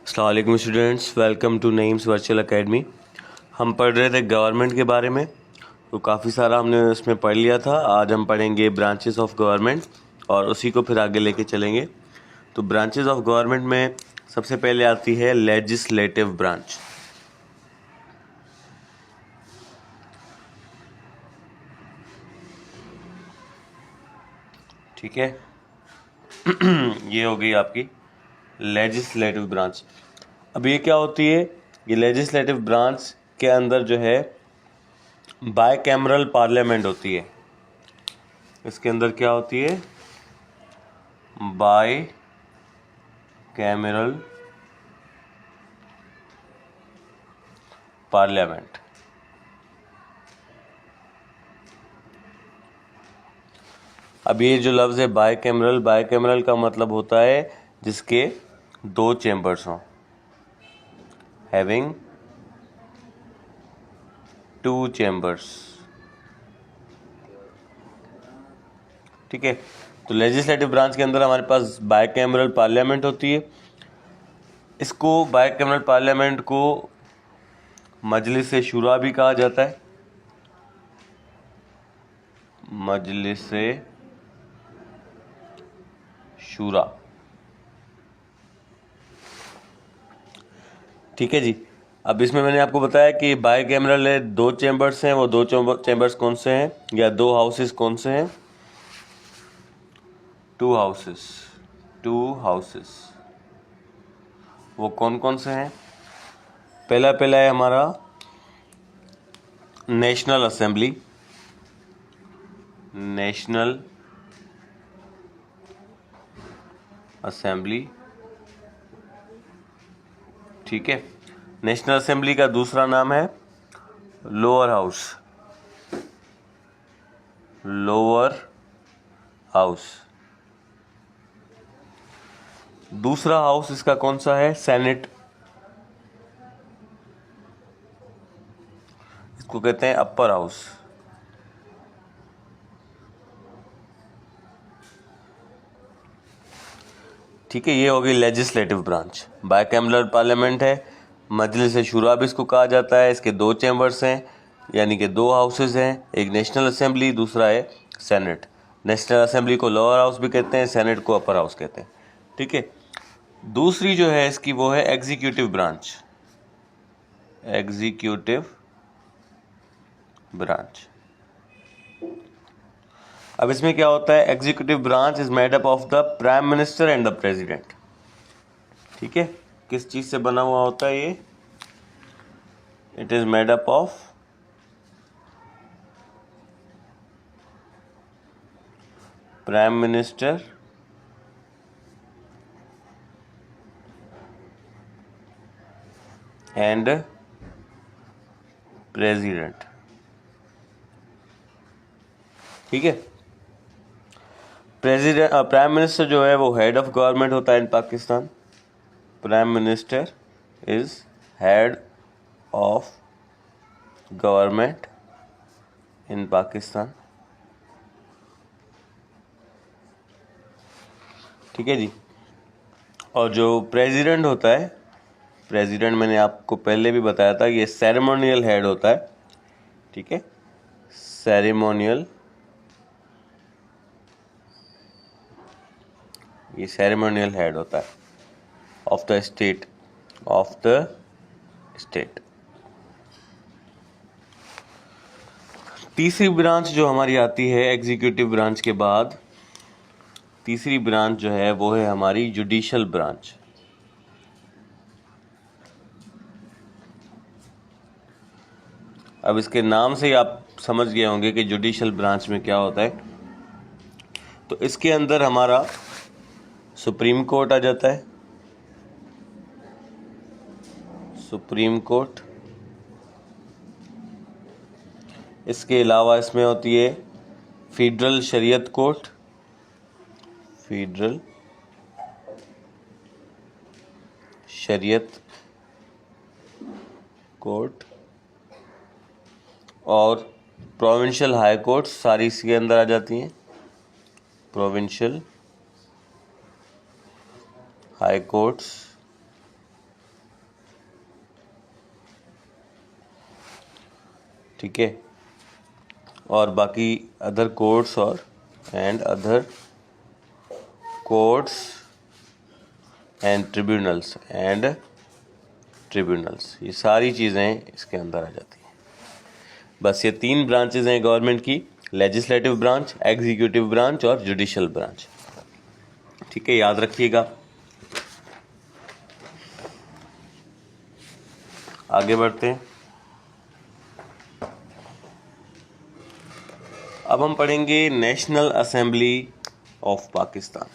अस्सलाम वालेकुम students, welcome to Naeem's virtual academy. हम पढ़ रहे थे गवर्नमेंट के बारे में, तो काफ़ी सारा हमने उसमें पढ़ लिया था। आज हम पढ़ेंगे ब्रांचेस ऑफ गवर्नमेंट और उसी को फिर आगे लेके चलेंगे। तो ब्रांचेस ऑफ गवर्नमेंट में सबसे पहले आती है लेजिस्लेटिव ब्रांच। ठीक है ये हो गई आपकी लेजिस्लेटिव ब्रांच। अब ये क्या होती है? ये लेजिस्लेटिव ब्रांच के अंदर जो है बायकैमरल पार्लियामेंट होती है। इसके अंदर क्या होती है? बायकैमरल पार्लियामेंट। अब ये जो लफ्ज़ है बायकैमरल, बायकैमरल का मतलब होता है जिसके दो चैम्बर्स हों, हैविंग टू चैम्बर्स। ठीक है, तो लेजिस्लेटिव ब्रांच के अंदर हमारे पास बायकैमरल पार्लियामेंट होती है। इसको बायकैमरल पार्लियामेंट को मजलिस शुरा भी कहा जाता है। मजलिस शूरा। ठीक है जी। अब इसमें मैंने आपको बताया कि बायकैमरल है, दो चैम्बर्स हैं। वो दो चैम्बर्स कौन से हैं, या दो हाउसेस कौन से हैं? To houses. वो कौन कौन से हैं? पहला है हमारा नेशनल असेंबली। ठीक है, नेशनल असेंबली का दूसरा नाम है लोअर हाउस। दूसरा हाउस इसका कौन सा है? सेनेट। इसको कहते हैं अपर हाउस। ठीक है, ये हो गई लेजिस्लेटिव ब्रांच। बायकैमरल पार्लियामेंट है, मजलिस शूरा भी इसको कहा जाता है। इसके दो चैम्बर्स हैं, यानी कि दो हाउसेज हैं। एक नेशनल असेंबली, दूसरा है सेनेट। नेशनल असेंबली को लोअर हाउस भी कहते हैं, सेनेट को अपर हाउस कहते हैं। ठीक है, दूसरी जो है इसकी वो है एग्जीक्यूटिव ब्रांच। अब इसमें क्या होता है? Executive branch is made up of the prime minister and the president. ठीक है, किस चीज से बना हुआ होता है ये? It is made up of prime minister and president. ठीक है, प्राइम मिनिस्टर जो है वो हेड ऑफ गवर्नमेंट होता है in Pakistan. Prime minister is head of government in Pakistan. ठीक है जी। और जो प्रेसिडेंट होता है, प्रेसिडेंट मैंने आपको पहले भी बताया था, ये सेरेमोनियल हेड होता है। ठीक है, ये सेरेमोनियल हेड होता है ऑफ द स्टेट। तीसरी ब्रांच जो हमारी आती है एग्जीक्यूटिव ब्रांच के बाद, तीसरी ब्रांच जो है वो है हमारी जुडिशल ब्रांच। अब इसके नाम से ही आप समझ गए होंगे कि जुडिशल ब्रांच में क्या होता है। तो इसके अंदर हमारा सुप्रीम कोर्ट आ जाता है। Supreme court. इसके अलावा इसमें होती है फेडरल शरीयत कोर्ट। और प्रोविंशियल हाई कोर्ट सारी इसके अंदर आ जाती हैं। प्रोविंशियल हाई कोर्ट्स ठीक है, और बाकी अदर कोर्ट्स और अदर कोर्ट्स एंड ट्रिब्यूनल्स ये सारी चीज़ें इसके अंदर आ जाती हैं। बस ये 3 ब्रांचेज हैं गवर्नमेंट की, लेजिस्लेटिव ब्रांच, एग्जीक्यूटिव ब्रांच और जुडिशियल ब्रांच। ठीक है, याद रखिएगा। आगे बढ़ते हैं। अब हम पढ़ेंगे नेशनल असेंबली ऑफ पाकिस्तान।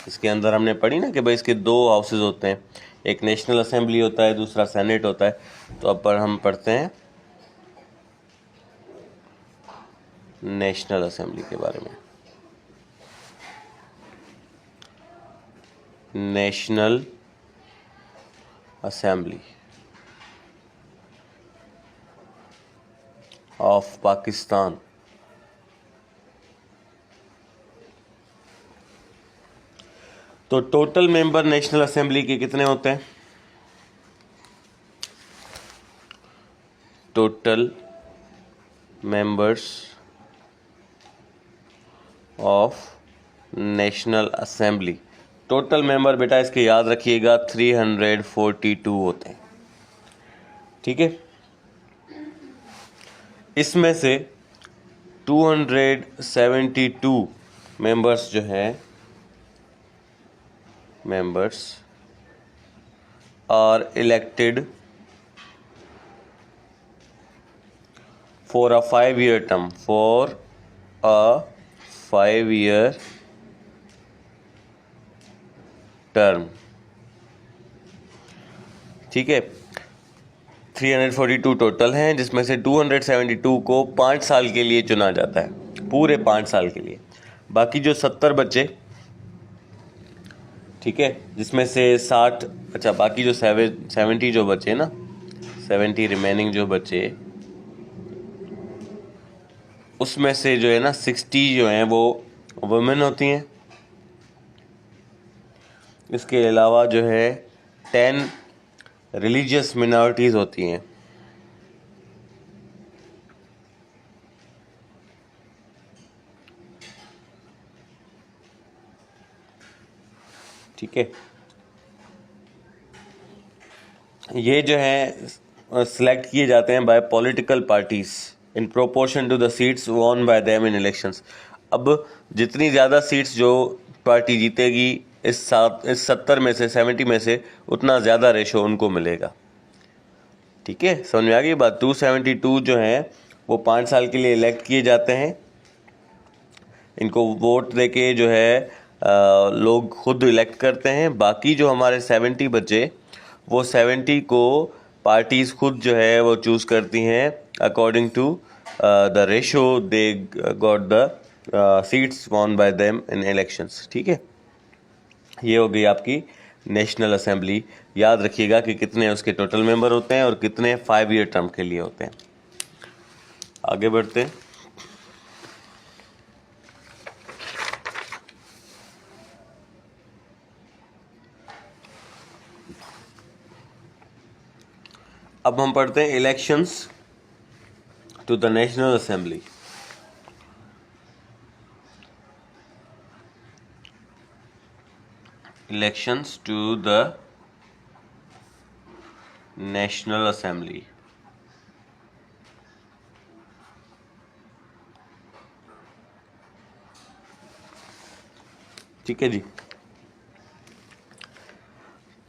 इसके अंदर हमने पढ़ी ना कि भाई इसके 2 हाउसेज होते हैं, एक नेशनल असेंबली होता है, दूसरा सेनेट होता है। तो अब पर हम पढ़ते हैं नेशनल असेंबली के बारे में। National assembly of Pakistan. तो टोटल मेंबर नेशनल असेंबली के कितने होते हैं? Total members of national assembly, total member बेटा इसके याद रखिएगा 342 होते हैं। ठीक है, इसमें से 272 मेंबर्स जो हैं members are elected for a 5-year term, ठीक है, 342 टोटल हैं, जिसमें से 272 को 5 साल के लिए चुना जाता है, पूरे 5 साल के लिए। बाकी जो 70 बच्चे, ठीक है, जिसमें से 60, अच्छा बाकी जो 70 जो बचे ना, 70 रिमेनिंग जो बचे, उसमें से जो है ना 60 जो हैं वो वुमेन होती हैं। इसके अलावा जो है 10 रिलीजियस मिनॉरिटीज़ होती हैं। ठीक है, ये जो है सिलेक्ट किए जाते हैं by political parties in proportion to the seats won by them in elections. अब जितनी ज़्यादा सीट्स जो पार्टी जीतेगी इस 70 में से, 70 में से, उतना ज़्यादा रेशो उनको मिलेगा। ठीक है, समझ में आ गई बात। 272 जो हैं वो 5 साल के लिए इलेक्ट किए जाते हैं। इनको वोट देके जो है लोग खुद इलेक्ट करते हैं। बाकी जो हमारे 70 बचे, वो 70 को पार्टीज़ खुद जो है वो चूज़ करती हैं according to the ratio they got the seats won by them in elections. ठीक है, ये हो गई आपकी नेशनल असेंबली। याद रखिएगा कि कितने उसके टोटल मेंबर होते हैं और कितने 5-year टर्म के लिए होते हैं। आगे बढ़ते हैं। अब हम पढ़ते हैं elections to the national assembly. Elections to the national assembly. ठीक है जी।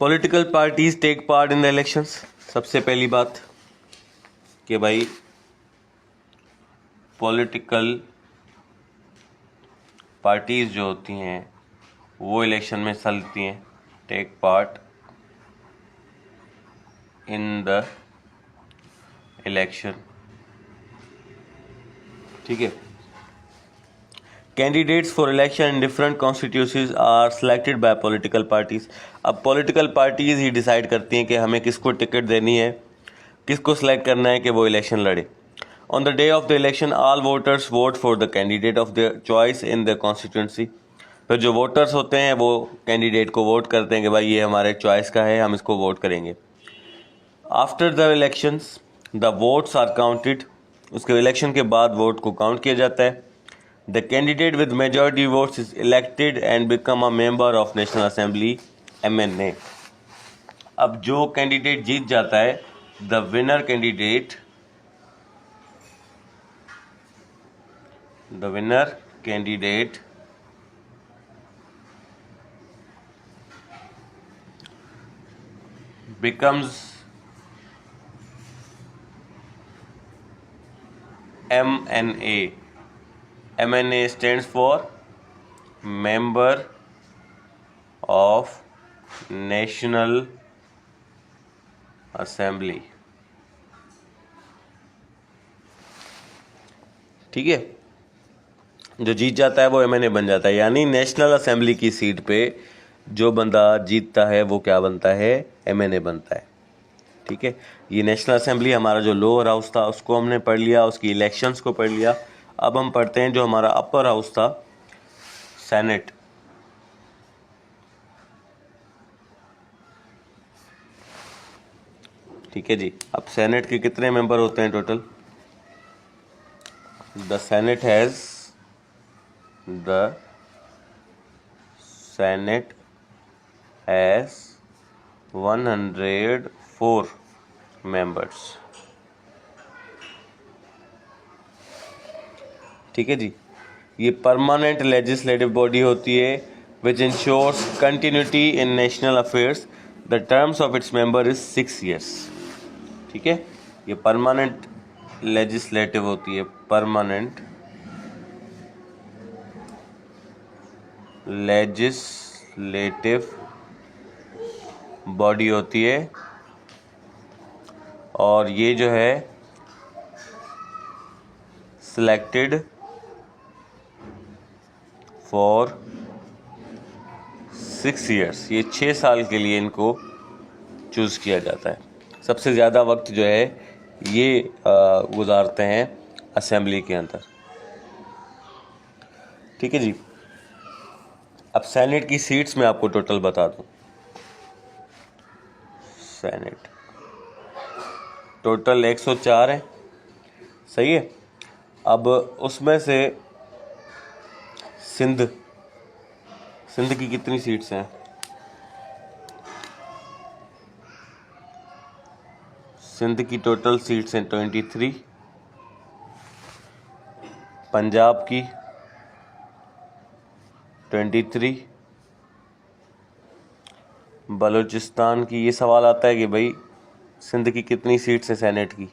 Political parties take part in the elections. सबसे पहली बात कि भाई पॉलिटिकल पार्टीज जो होती हैं वो इलेक्शन में हिस्सा लेती हैं, take part in the election. ठीक है, candidates for election in different constituencies are selected by political parties. अब पॉलिटिकल पार्टीज ही डिसाइड करती हैं कि हमें किसको टिकट देनी है, किसको सिलेक्ट करना है कि वो इलेक्शन लड़े। On the day of the election all voters vote for the candidate of their choice in the constituency. फिर जो वोटर्स होते हैं वो कैंडिडेट को वोट करते हैं कि भाई ये हमारे चॉइस का है, हम इसको वोट करेंगे। After the elections the votes are counted उसके इलेक्शन के बाद वोट को काउंट किया जाता है। The candidate with majority votes is elected and become a member of national assembly MNA। अब जो कैंडिडेट जीत जाता है, the winner candidate becomes MNA. MNA stands for Member of National Assembly। ठीक है, जो जीत जाता है वो MNA बन जाता है, यानी नेशनल असेंबली की सीट पे जो बंदा जीतता है वो क्या बनता है, MNA बनता है। ठीक है, ये नेशनल असेंबली हमारा जो लोअर हाउस था उसको हमने पढ़ लिया, उसकी इलेक्शंस को पढ़ लिया। अब हम पढ़ते हैं जो हमारा अपर हाउस था, सेनेट। ठीक है जी, अब सेनेट के कितने मेंबर होते हैं total? The senate has 104 members. ठीक है जी, ये परमानेंट लेजिस्लेटिव बॉडी होती है which ensures continuity in national affairs. The terms of its member is 6 years। ठीक है, ये परमानेंट लेजिस्लेटिव होती है, परमानेंट लेजिस्लेटिव बॉडी होती है, और ये जो है सिलेक्टेड फॉर 6 years। ये 6 साल के लिए इनको चूज़ किया जाता है। सबसे ज़्यादा वक्त जो है ये गुजारते हैं असेंबली के अंदर। ठीक है जी, अब सेनेट की सीट्स में आपको टोटल बता दूं। सेनेट टोटल 104 है, सही है। अब उसमें से सिंध की कितनी सीट्स हैं? सिंध की टोटल सीट्स हैं 23। पंजाब की 23। बलूचिस्तान की, ये सवाल आता है कि भाई सिंध की कितनी सीट्स हैं सेनेट की,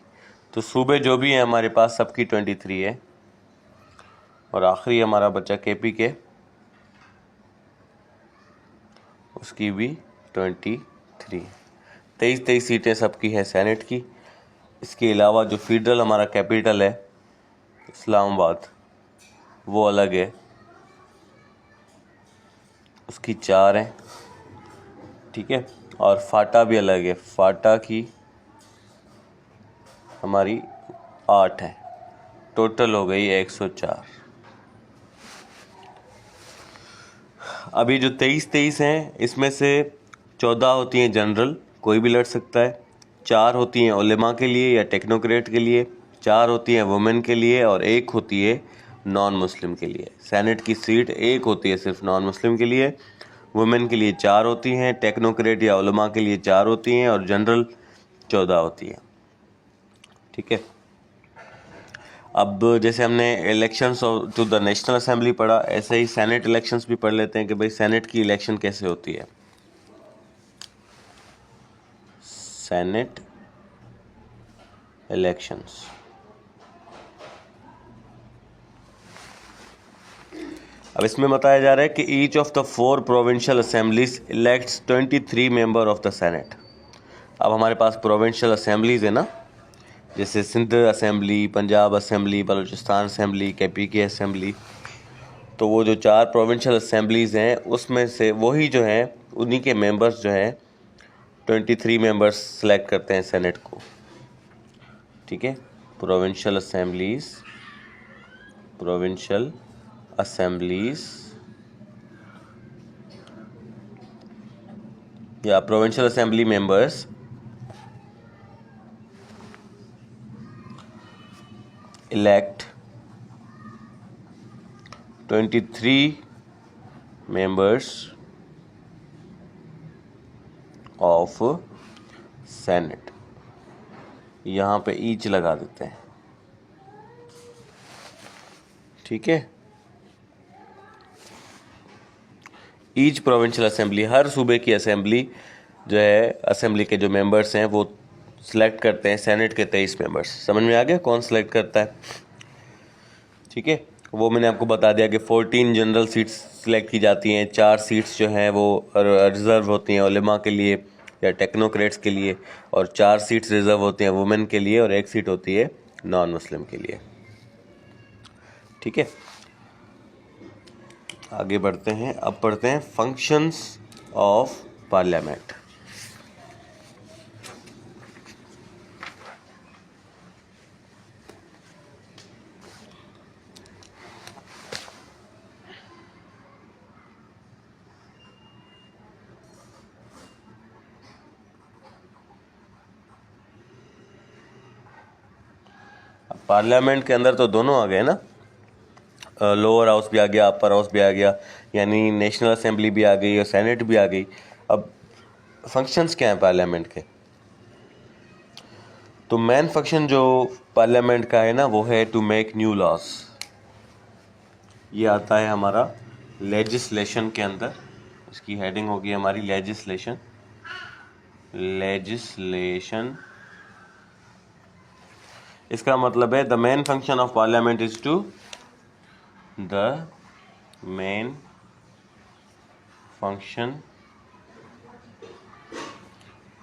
तो सूबे जो भी हैं हमारे पास सबकी 23 है। और आखिरी हमारा बच्चा KP के, उसकी भी 23। 23 सीटें सबकी हैं सेनेट की। इसके अलावा जो फेडरल हमारा कैपिटल है इस्लामाबाद, वो अलग है, उसकी 4 हैं। ठीक है, और फाटा भी अलग है, फाटा की हमारी 8 है। टोटल हो गई 104। अभी जो 23 हैं इसमें से 14 होती हैं जनरल, कोई भी लड़ सकता है। 4 होती हैं उलेमा के लिए या टेक्नोक्रेट के लिए, 4 होती हैं वुमेन के लिए, और 1 होती है नॉन मुस्लिम के लिए। सेनेट की सीट 1 होती है सिर्फ नॉन मुस्लिम के लिए, वुमेन के लिए 4 होती हैं, टेक्नोक्रेट या उलेमा के लिए 4 होती हैं, और जनरल 14 होती हैं। ठीक है, अब जैसे हमने elections to the national assembly पढ़ा, ऐसे ही सेनेट इलेक्शंस भी पढ़ लेते हैं कि भाई सेनेट की इलेक्शन कैसे होती है। सेनेट इलेक्शंस, अब इसमें बताया जा रहा है कि each of the 4 provincial assemblies elects 23 member of the senate. अब हमारे पास प्रोविंशियल असेंबलीज है ना, जैसे Sindh assembly, Punjab assembly, Balochistan assembly, KP की असेंबली। तो वो जो 4 प्रोविंशियल असेंबलीज़ हैं उसमें से वही जो हैं उन्हीं के मेंबर्स जो हैं 23 मेंबर्स सेलेक्ट करते हैं सेनेट को। ठीक है, प्रोविंशियल असेंबलीज या provincial assembly members elect 23 members of Senate। यहाँ पे ईच लगा देते हैं, ठीक है। ईच प्रोविंशियल असेंबली, हर सूबे की असेंबली जो है, असेंबली के जो मेंबर्स हैं वो सिलेक्ट करते हैं सेनेट के 23 मेंबर्स। समझ में आ गया कौन सिलेक्ट करता है, ठीक है। वो मैंने आपको बता दिया कि 14 जनरल सीट्स सिलेक्ट की जाती हैं, 4 सीट्स जो हैं वो रिज़र्व होती हैं उलेमा के लिए या टेक्नोक्रेट्स के लिए, और 4 सीट्स रिज़र्व होती हैं वुमेन के लिए, और 1 सीट होती है नॉन मुस्लिम के लिए, ठीक है। आगे बढ़ते हैं, अब पढ़ते हैं फंक्शंस ऑफ पार्लियामेंट। पार्लियामेंट के अंदर तो दोनों आ गए ना, लोअर हाउस भी आ गया, अपर हाउस भी आ गया, यानी नेशनल असेंबली भी आ गई और सेनेट भी आ गई। अब फंक्शंस क्या हैं पार्लियामेंट के? तो मेन फंक्शन जो पार्लियामेंट का है ना वो है टू मेक न्यू लॉज। ये आता है हमारा लेजिस्लेशन के अंदर, इसकी हेडिंग होगी हमारी लेजिस्लेशन। लेजिस्लेशन इसका मतलब है the main function of parliament is to, the main function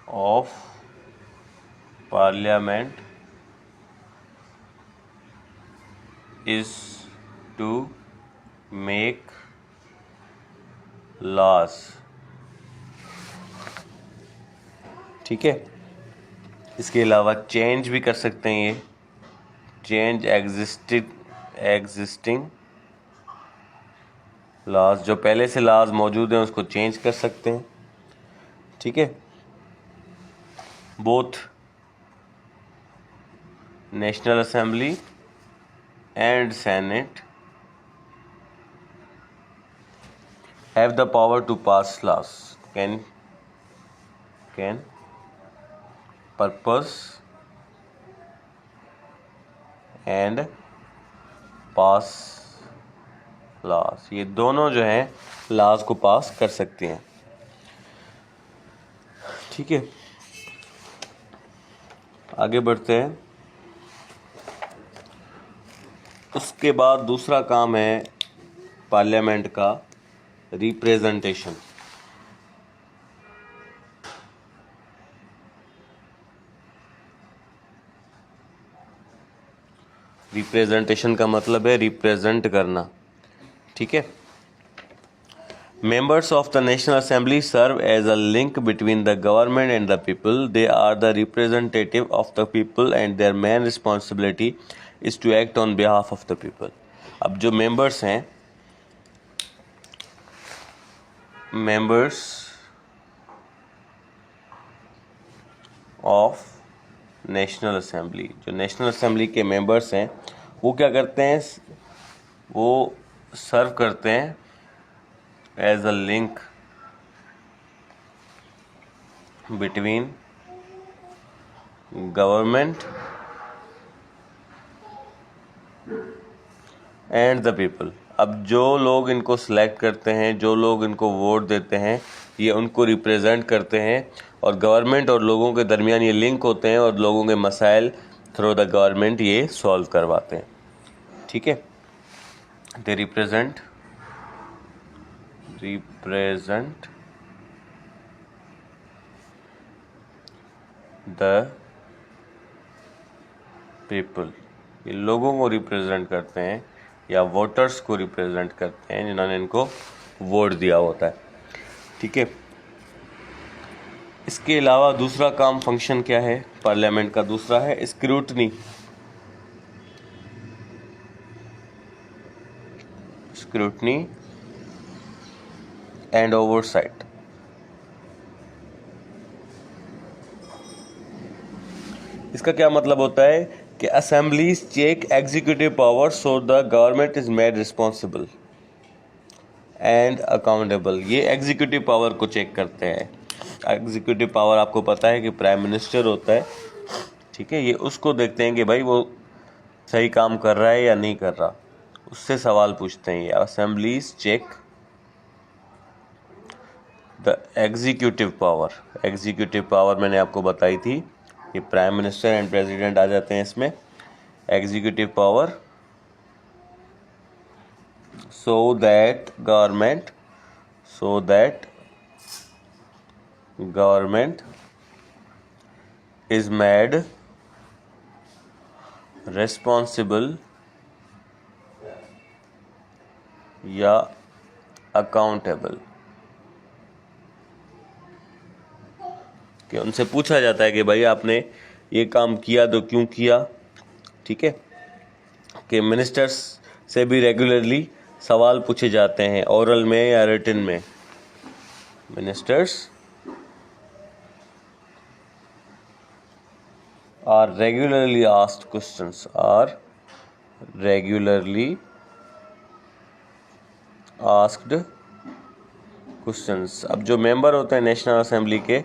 of parliament is to make laws, ठीक है। इसके अलावा चेंज भी कर सकते हैं, ये चेंज एग्जिस्टिंग लॉज, जो पहले से लॉज मौजूद हैं उसको चेंज कर सकते हैं, ठीक है। Both national assembly and senate have the power to pass laws, can propose and pass laws, ये दोनों जो हैं लॉज को पास कर सकती हैं, ठीक है। आगे बढ़ते हैं। उसके बाद दूसरा काम है पार्लियामेंट का रिप्रेजेंटेशन। रिप्रेजेंटेशन का मतलब है रिप्रेजेंट करना, ठीक है। Members of the National Assembly serve as a link between the government and the people. They are the representative of the people and their main responsibility is to act on behalf of the people. अब जो members हैं, members of National Assembly, जो National Assembly के members हैं वो क्या करते हैं, वो सर्व करते हैं as a link between government and the people। अब जो लोग इनको सिलेक्ट करते हैं, जो लोग इनको वोट देते हैं, ये उनको रिप्रेजेंट करते हैं, और गवर्नमेंट और लोगों के दरमियान ये लिंक होते हैं, और लोगों के मसाइल थ्रू द गवर्नमेंट ये सॉल्व करवाते हैं, ठीक है। दे रिप्रेजेंट द पीपल, ये लोगों को रिप्रेजेंट करते हैं या वोटर्स को रिप्रेजेंट करते हैं जिन्होंने इनको वोट दिया होता है, ठीक है। इसके अलावा दूसरा काम फंक्शन क्या है पार्लियामेंट का? दूसरा है स्क्रूटनी। Scrutiny and oversight. इसका क्या मतलब होता है कि assemblies check executive power so the government is made responsible and accountable. ये एग्जीक्यूटिव पावर को चेक करते हैं। एग्जीक्यूटिव पावर आपको पता है कि प्राइम मिनिस्टर होता है, ठीक है। ये उसको देखते हैं कि भाई वो सही काम कर रहा है या नहीं कर रहा, उससे सवाल पूछते हैं। ये assemblies check the executive power. Executive power मैंने आपको बताई थी, ये प्राइम मिनिस्टर एंड प्रेसिडेंट आ जाते हैं इसमें। Executive power so that government is made responsible या अकाउंटेबल, कि उनसे पूछा जाता है कि भाई आपने ये काम किया तो क्यों किया, ठीक है। कि मिनिस्टर्स से भी रेगुलरली सवाल पूछे जाते हैं, ओरल में या रिटन में। Ministers are regularly asked questions. अब जो मेंबर होते हैं नेशनल असेंबली के,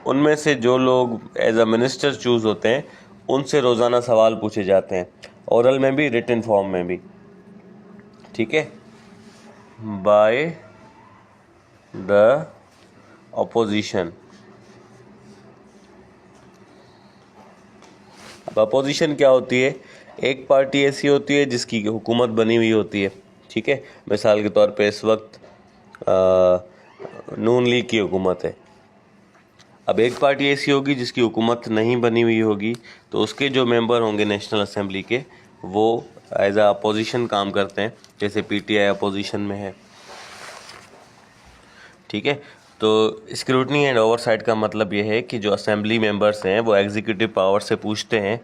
उनमें से जो लोग एज अ मिनिस्टर चूज होते हैं, उनसे रोज़ाना सवाल पूछे जाते हैं, ओरल में भी रिटन फॉर्म में भी, ठीक है। By the opposition. अब अपोजिशन क्या होती है? एक पार्टी ऐसी होती है जिसकी हुकूमत बनी हुई होती है, ठीक है। मिसाल के तौर पे इस वक्त नून लीग की हुकूमत है। अब एक पार्टी ऐसी होगी जिसकी हुकूमत नहीं बनी हुई होगी, तो उसके जो मेंबर होंगे नेशनल असेंबली के, वो एज अ अपोजिशन काम करते हैं, जैसे पीटीआई अपोजिशन में है, ठीक है। तो स्क्रूटनी एंड ओवरसाइट का मतलब ये है कि जो असेंबली मेंबर्स हैं वो एग्जीक्यूटिव पावर से पूछते हैं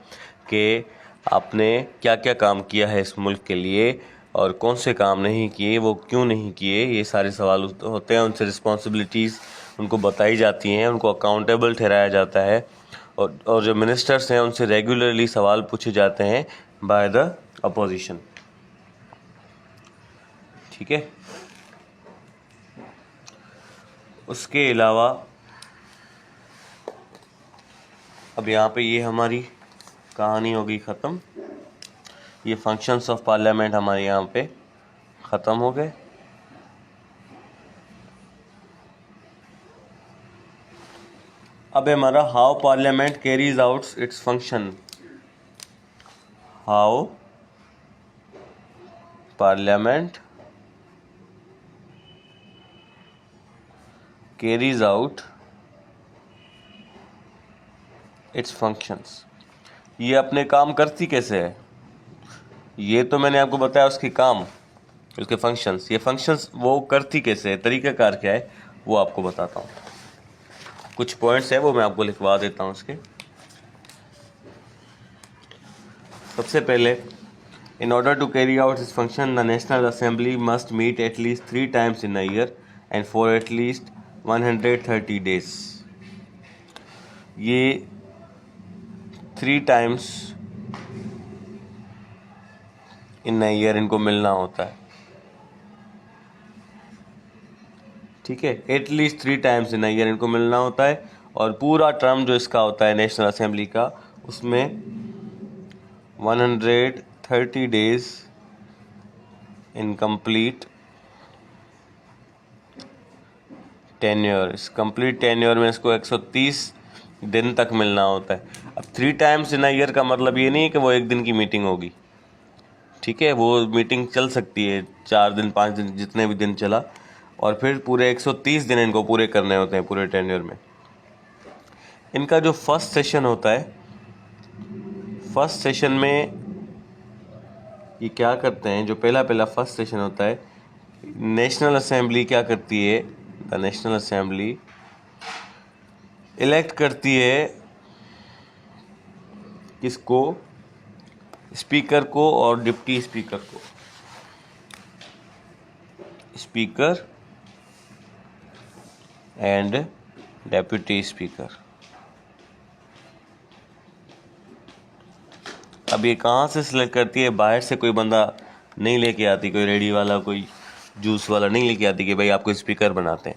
कि आपने क्या क्या काम किया है इस मुल्क के लिए, और कौन से काम नहीं किए, वो क्यों नहीं किए, ये सारे सवाल होते हैं। उनसे रिस्पॉन्सिबिलिटीज़ उनको बताई जाती हैं, उनको अकाउंटेबल ठहराया जाता है, और जो मिनिस्टर्स हैं उनसे रेगुलरली सवाल पूछे जाते हैं बाय द अपोजिशन, ठीक है। उसके अलावा अब यहाँ पे ये हमारी कहानी हो गई ख़त्म। ये फंक्शंस ऑफ पार्लियामेंट हमारे यहाँ पे ख़त्म हो गए। अब हमारा how parliament carries out its function. How parliament carries out it's functions. ये अपने काम करती कैसे है, ये तो मैंने आपको बताया उसके काम, उसके फंक्शंस। ये फंक्शंस वो करती कैसे है, तरीक़ाकार क्या है, वो आपको बताता हूँ। कुछ पॉइंट्स है वो मैं आपको लिखवा देता हूँ उसके। सबसे पहले, in order to carry out its function, the National Assembly must meet at least 3 times in a year and for at least 130 days. ये 3 times in a year इनको मिलना होता है, ठीक है। At least 3 times in a year इनको मिलना होता है, और पूरा टर्म जो इसका होता है नेशनल असेंबली का, उसमें 130 days इन कंप्लीट टेन्योर। इस कंप्लीट टेन्योर में इसको 130 दिन तक मिलना होता है। अब 3 times इन अ ईयर का मतलब ये नहीं है कि वो एक दिन की मीटिंग होगी, ठीक है। वो मीटिंग चल सकती है 4 दिन 5 दिन, जितने भी दिन चला, और फिर पूरे 130 दिन इनको पूरे करने होते हैं पूरे टेन्योर में। इनका जो फर्स्ट सेशन होता है, फर्स्ट सेशन में ये क्या करते हैं, जो पहला फर्स्ट सेशन होता है, नेशनल असेंबली क्या करती है, द नेशनल असेंबली इलेक्ट करती है किसको, स्पीकर को और डिप्टी स्पीकर को। Speaker and deputy speaker. अब ये कहाँ से सिलेक्ट करती है? बाहर से कोई बंदा नहीं लेके आती, कोई रेडी वाला, कोई जूस वाला नहीं लेके आती कि भाई आपको स्पीकर बनाते हैं।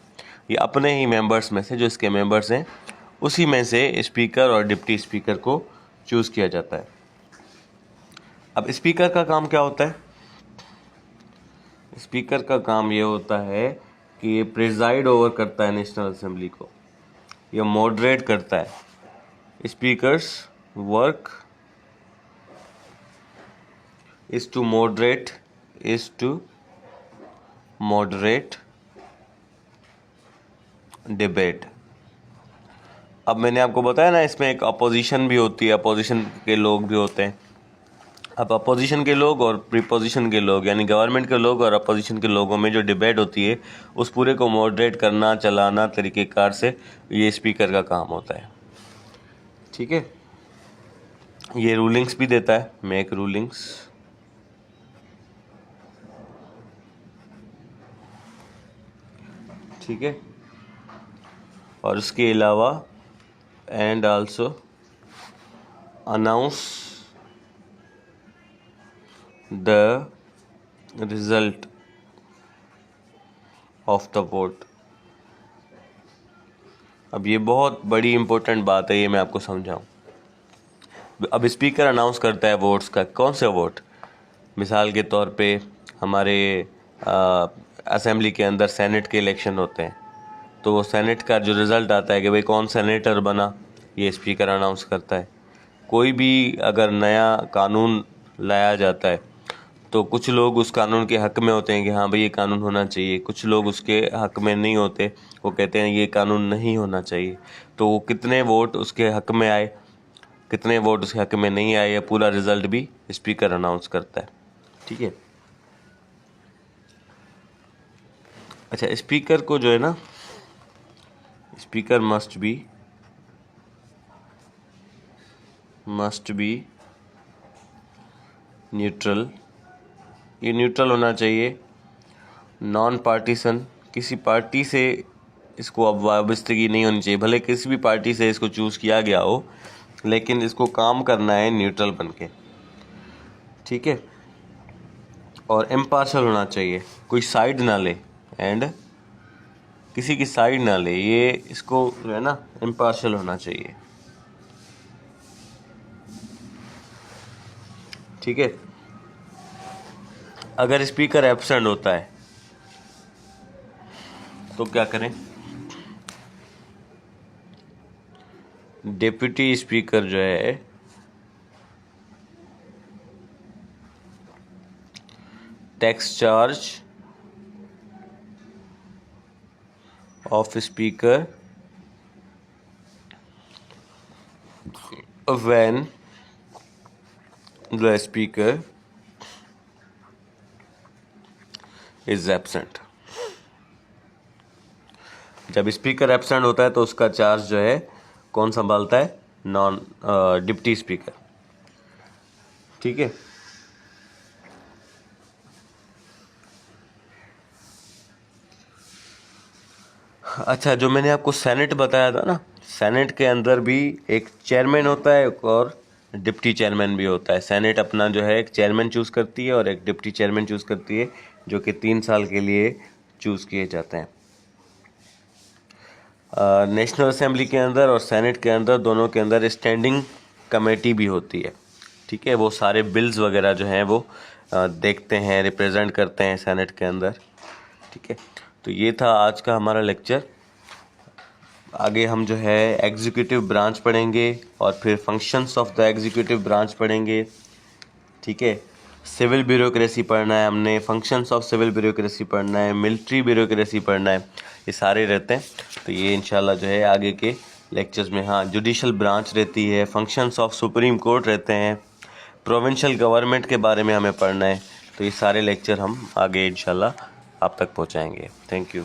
ये अपने ही मेंबर्स में से, जो इसके मेंबर्स हैं, उसी में से स्पीकर और डिप्टी स्पीकर को चूज़ किया जाता है। अब स्पीकर का काम क्या होता है? स्पीकर का काम ये होता है कि ये प्रिजाइड ओवर करता है नेशनल असेंबली को, ये मॉडरेट करता है। Speakers work is to moderate debate. अब मैंने आपको बताया ना, इसमें एक अपोजिशन भी होती है, अपोजिशन के लोग भी होते हैं। अब अपोजिशन के लोग और प्रीपोजिशन के लोग, यानी गवर्नमेंट के लोग और अपोजिशन के लोगों में जो डिबेट होती है, उस पूरे को मॉडरेट करना, चलाना तरीक़ेकार से, ये स्पीकर का काम होता है। ठीक है, ये रूलिंग्स भी देता है, मेक रूलिंग्स। ठीक है, और उसके अलावा and also announce the result of the vote. अब ये बहुत बड़ी इंपॉर्टेंट बात है, ये मैं आपको समझाऊं। अब स्पीकर अनाउंस करता है वोट्स का। कौन से वोट? मिसाल के तौर पे हमारे असेंबली के अंदर सेनेट के इलेक्शन होते हैं, तो वो सेनेट का जो रिज़ल्ट आता है कि भाई कौन सेनेटर बना, ये स्पीकर अनाउंस करता है। कोई भी अगर नया कानून लाया जाता है तो कुछ लोग उस कानून के हक़ में होते हैं कि हाँ भाई ये कानून होना चाहिए, कुछ लोग उसके हक़ में नहीं होते, वो कहते हैं ये कानून नहीं होना चाहिए। तो वो कितने वोट उसके हक़ में आए, कितने वोट उसके हक़ में नहीं आए, ये पूरा रिज़ल्ट भी स्पीकर अनाउंस करता है। ठीक है, अच्छा, स्पीकर को जो है ना, स्पीकर मस्ट बी न्यूट्रल। ये न्यूट्रल होना चाहिए, नॉन पार्टीसन, किसी पार्टी से इसको अब वाबस्तगी नहीं होनी चाहिए। भले किसी भी पार्टी से इसको चूज़ किया गया हो, लेकिन इसको काम करना है न्यूट्रल बन के। ठीक है, और इम्पार्शल होना चाहिए, कोई साइड ना ले, एंड किसी की साइड ना ले, ये इसको जो है ना इम्पार्शल होना चाहिए। ठीक है, अगर स्पीकर एब्सेंट होता है तो क्या करें? डिप्टी स्पीकर जो है tax charge of speaker when the speaker is absent। जब स्पीकर एब्सेंट होता है तो उसका चार्ज जो है कौन संभालता है? Deputy speaker. ठीक है, अच्छा, जो मैंने आपको सेनेट बताया था ना, सेनेट के अंदर भी एक चेयरमैन होता है और डिप्टी चेयरमैन भी होता है। सेनेट अपना जो है एक चेयरमैन चूज़ करती है और एक डिप्टी चेयरमैन चूज़ करती है, जो कि 3 साल के लिए चूज़ किए जाते हैं। नेशनल असेंबली के अंदर और सेनेट के अंदर, दोनों के अंदर स्टैंडिंग कमेटी भी होती है। ठीक है, वो सारे बिल्स वगैरह जो हैं वो देखते हैं, रिप्रेजेंट करते हैं सेनेट के अंदर। ठीक है, तो ये था आज का हमारा लेक्चर। आगे हम जो है एग्जीक्यूटिव ब्रांच पढ़ेंगे और फिर functions of the executive branch पढ़ेंगे। ठीक है, सिविल ब्यूरोक्रेसी पढ़ना है हमने, फंक्शंस ऑफ सिविल ब्यूरोक्रेसी पढ़ना है, मिलिट्री ब्यूरोक्रेसी पढ़ना है, ये सारे रहते हैं। तो ये इंशाल्लाह जो है आगे के लेक्चर्स में, हाँ, जुडिशल ब्रांच रहती है, फंक्शंस ऑफ सुप्रीम कोर्ट रहते हैं, प्रोविंशियल गवर्नमेंट के बारे में हमें पढ़ना है। तो ये सारे लेक्चर हम आगे इंशाल्लाह आप तक पहुँचाएँगे। Thank you.